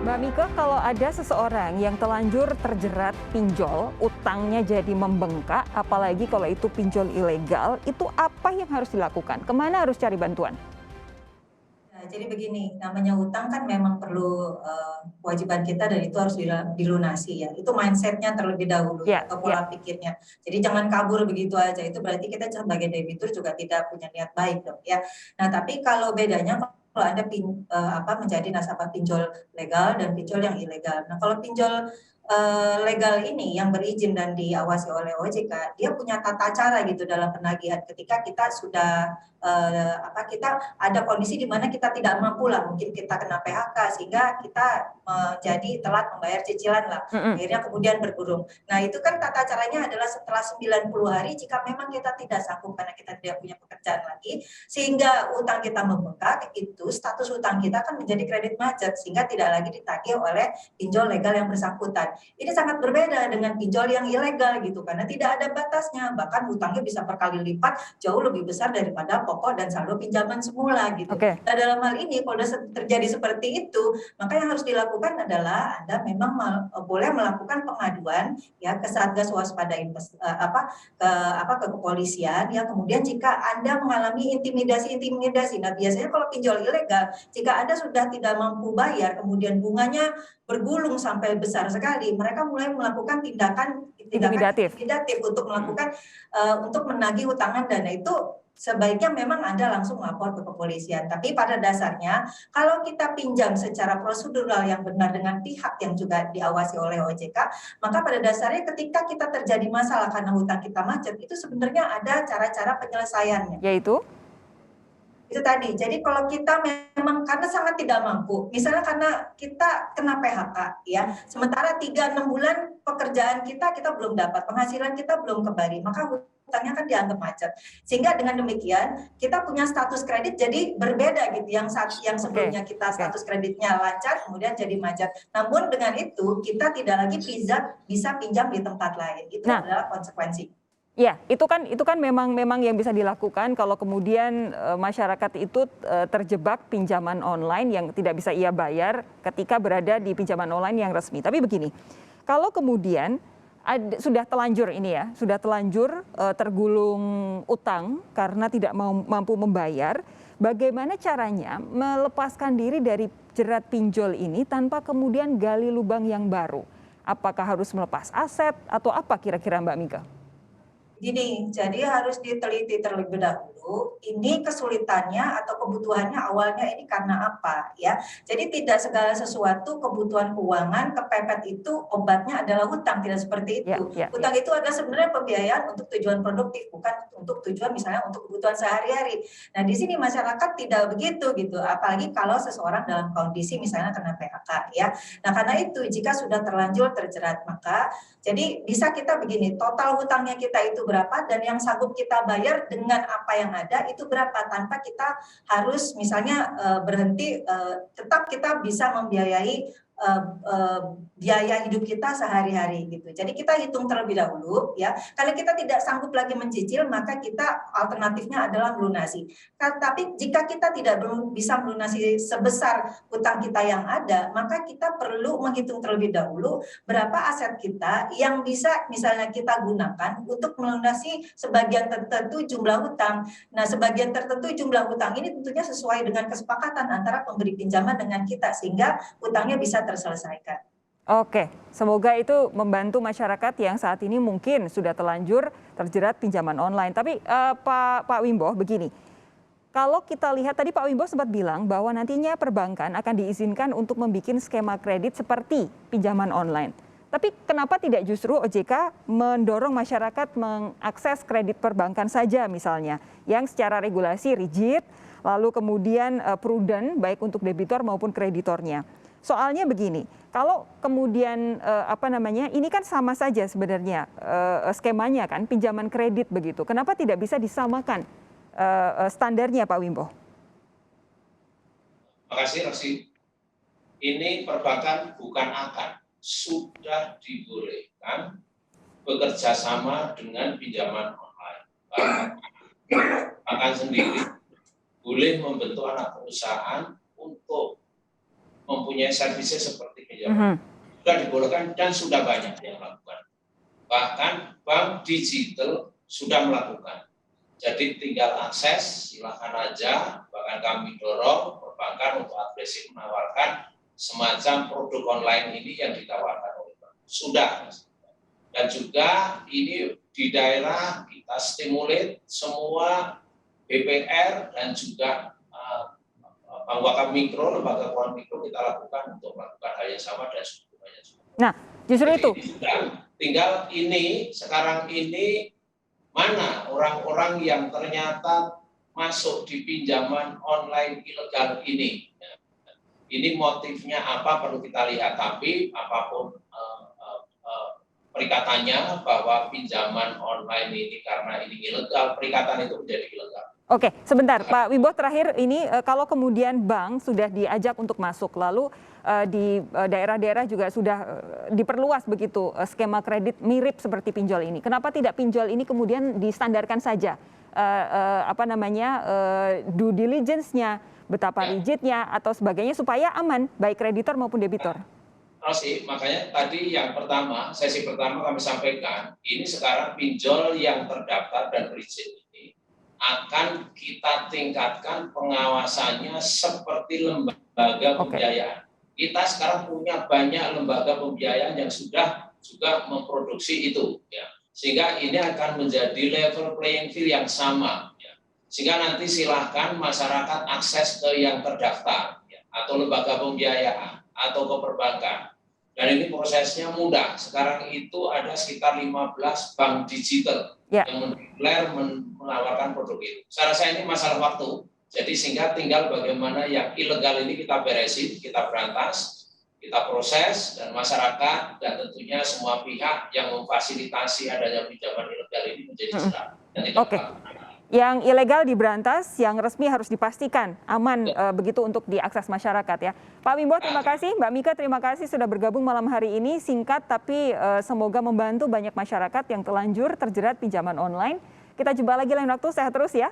Mbak Mika, kalau ada seseorang yang telanjur terjerat pinjol, utangnya jadi membengkak, apalagi kalau itu pinjol ilegal, itu apa yang harus dilakukan? Kemana harus cari bantuan? Ya, jadi begini, namanya utang kan memang perlu kewajiban kita dan itu harus dilunasi ya. Itu mindsetnya terlebih dahulu ya, Ya, atau ya. pola pikirnya. Jadi jangan kabur begitu aja. Itu berarti kita sebagai debitur juga tidak punya niat baik dong ya. Nah, tapi kalau bedanya kalau Anda menjadi nasabah pinjol legal dan pinjol yang ilegal. Nah, kalau pinjol legal ini yang berizin dan diawasi oleh OJK, dia punya tata cara gitu dalam penagihan ketika kita sudah kita ada kondisi di mana kita tidak mampu lah, mungkin kita kena PHK sehingga kita menjadi telat membayar cicilan lah, Mm-mm. akhirnya kemudian bergurung. Nah, itu kan tata caranya adalah setelah 90 hari jika memang kita tidak sanggup karena kita tidak punya pekerjaan lagi, sehingga utang kita membengkak, itu status utang kita akan menjadi kredit macet sehingga tidak lagi ditagih oleh pinjol legal yang bersangkutan. Ini sangat berbeda dengan pinjol yang ilegal gitu, karena tidak ada batasnya, bahkan hutangnya bisa berkali lipat jauh lebih besar daripada pokok dan saldo pinjaman semula gitu. Oke. Nah, dalam hal ini kalau terjadi seperti itu, maka yang harus dilakukan adalah Anda memang boleh melakukan pengaduan ya ke Satgas Waspada ke kepolisian ya. Kemudian jika Anda mengalami intimidasi, nah biasanya kalau pinjol ilegal, jika Anda sudah tidak mampu bayar, kemudian bunganya bergulung sampai besar sekali, mereka mulai melakukan tindakan Intimidatif. intimidatif untuk Mm. melakukan untuk menagih utangan dana itu. Sebaiknya memang Anda langsung lapor ke kepolisian. Tapi pada dasarnya, kalau kita pinjam secara prosedural yang benar dengan pihak yang juga diawasi oleh OJK, maka pada dasarnya ketika kita terjadi masalah karena hutang kita macet, itu sebenarnya ada cara-cara penyelesaiannya. Yaitu? Itu tadi. Jadi kalau kita memang karena sangat tidak mampu, misalnya karena kita kena PHK ya, sementara 3-6 bulan pekerjaan kita belum dapat, penghasilan kita belum kembali, maka hutangnya kan dianggap macet. Sehingga dengan demikian kita punya status kredit jadi berbeda gitu. Yang Oke, sebelumnya kita oke. status kreditnya lancar, kemudian jadi macet. Namun dengan itu kita tidak lagi bisa pinjam di tempat lain. Itu Nah, adalah konsekuensi. ya, itu kan memang yang bisa dilakukan kalau kemudian masyarakat itu terjebak pinjaman online yang tidak bisa ia bayar ketika berada di pinjaman online yang resmi. Tapi begini, kalau kemudian sudah telanjur ini ya, sudah telanjur tergulung utang karena tidak mampu membayar, bagaimana caranya melepaskan diri dari jerat pinjol ini tanpa kemudian gali lubang yang baru? Apakah harus melepas aset atau apa kira-kira Mbak Mika? Gini, jadi harus diteliti terlebih dahulu, ini kesulitannya atau kebutuhannya awalnya ini karena apa ya. Jadi tidak segala sesuatu kebutuhan keuangan kepepet itu obatnya adalah hutang, tidak seperti Ya, itu. ya, ya. Hutang itu adalah sebenarnya pembiayaan untuk tujuan produktif, bukan untuk tujuan misalnya untuk kebutuhan sehari-hari. Nah, di sini masyarakat tidak begitu gitu, apalagi kalau seseorang dalam kondisi misalnya kena PHK ya. Nah, karena itu jika sudah terlanjur terjerat, maka jadi bisa kita begini, total hutangnya kita itu berapa dan yang sanggup kita bayar dengan apa yang ada itu berapa, tanpa kita harus misalnya berhenti, tetap kita bisa membiayai biaya hidup kita sehari-hari gitu. Jadi kita hitung terlebih dahulu ya. Kalau kita tidak sanggup lagi mencicil, maka kita alternatifnya adalah melunasi. Tapi jika kita tidak bisa melunasi sebesar hutang kita yang ada, maka kita perlu menghitung terlebih dahulu berapa aset kita yang bisa misalnya kita gunakan untuk melunasi sebagian tertentu jumlah hutang. Nah, sebagian tertentu jumlah hutang ini tentunya sesuai dengan kesepakatan antara pemberi pinjaman dengan kita sehingga hutangnya bisa terselesaikan. Oke, semoga itu membantu masyarakat yang saat ini mungkin sudah telanjur terjerat pinjaman online. Tapi Pak Wimbo, begini, kalau kita lihat tadi Pak Wimbo sempat bilang bahwa nantinya perbankan akan diizinkan untuk membuat skema kredit seperti pinjaman online. Tapi kenapa tidak justru OJK mendorong masyarakat mengakses kredit perbankan saja misalnya, yang secara regulasi rigid, lalu kemudian prudent baik untuk debitor maupun kreditornya. Soalnya begini, kalau kemudian ini kan sama saja sebenarnya skemanya kan, pinjaman kredit begitu. Kenapa tidak bisa disamakan standarnya Pak Wimbo? Terima kasih, Rosi. Ini perbankan bukan sudah dibolehkan bekerja sama dengan pinjaman online. Perbankan sendiri boleh membentuk anak perusahaan untuk mempunyai servisnya seperti pinjaman. Sudah dibolehkan dan sudah banyak yang melakukan. Bahkan bank digital sudah melakukan. Jadi tinggal akses, silakan aja. Bahkan kami dorong perbankan untuk agresif menawarkan semacam produk online ini yang ditawarkan oleh bank. Sudah. Dan juga ini di daerah kita stimulate semua BPR dan juga lembaga mikro kita lakukan untuk melakukan hal yang sama dan suku bunganya juga. Nah, justru jadi itu. Tinggal ini sekarang ini mana orang-orang yang ternyata masuk di pinjaman online ilegal ini. Ini motifnya apa perlu kita lihat, tapi apapun perikatannya bahwa pinjaman online ini karena ini ilegal, perikatan itu menjadi ilegal. Oke, sebentar Pak Wimbo, terakhir ini kalau kemudian bank sudah diajak untuk masuk, lalu di daerah-daerah juga sudah diperluas begitu skema kredit mirip seperti pinjol ini. Kenapa tidak pinjol ini kemudian distandarkan saja due diligence-nya, betapa rigidnya atau sebagainya supaya aman baik kreditor maupun debitor? Sih, makanya tadi yang pertama, sesi pertama kami sampaikan, ini sekarang pinjol yang terdaftar dan berizin ini akan kita tingkatkan pengawasannya seperti lembaga pembiayaan. Kita sekarang punya banyak lembaga pembiayaan yang sudah juga memproduksi itu, ya. Sehingga ini akan menjadi level playing field yang sama, ya. Sehingga nanti silahkan masyarakat akses ke yang terdaftar, ya, atau lembaga pembiayaan atau ke perbankan. Dan ini prosesnya mudah. Sekarang itu ada sekitar 15 bank digital yang mendeklar menawarkan produk itu. Saya rasa ini masalah waktu. Jadi sehingga tinggal bagaimana yang ilegal ini kita beresin, kita berantas, kita proses, dan masyarakat dan tentunya semua pihak yang memfasilitasi adanya pinjaman ilegal ini menjadi cerah. Oke. Yang ilegal diberantas, yang resmi harus dipastikan aman begitu untuk diakses masyarakat ya. Pak Wimbo, terima kasih. Mbak Mika, terima kasih sudah bergabung malam hari ini. Singkat tapi semoga membantu banyak masyarakat yang telanjur terjerat pinjaman online. Kita jumpa lagi lain waktu, sehat terus ya.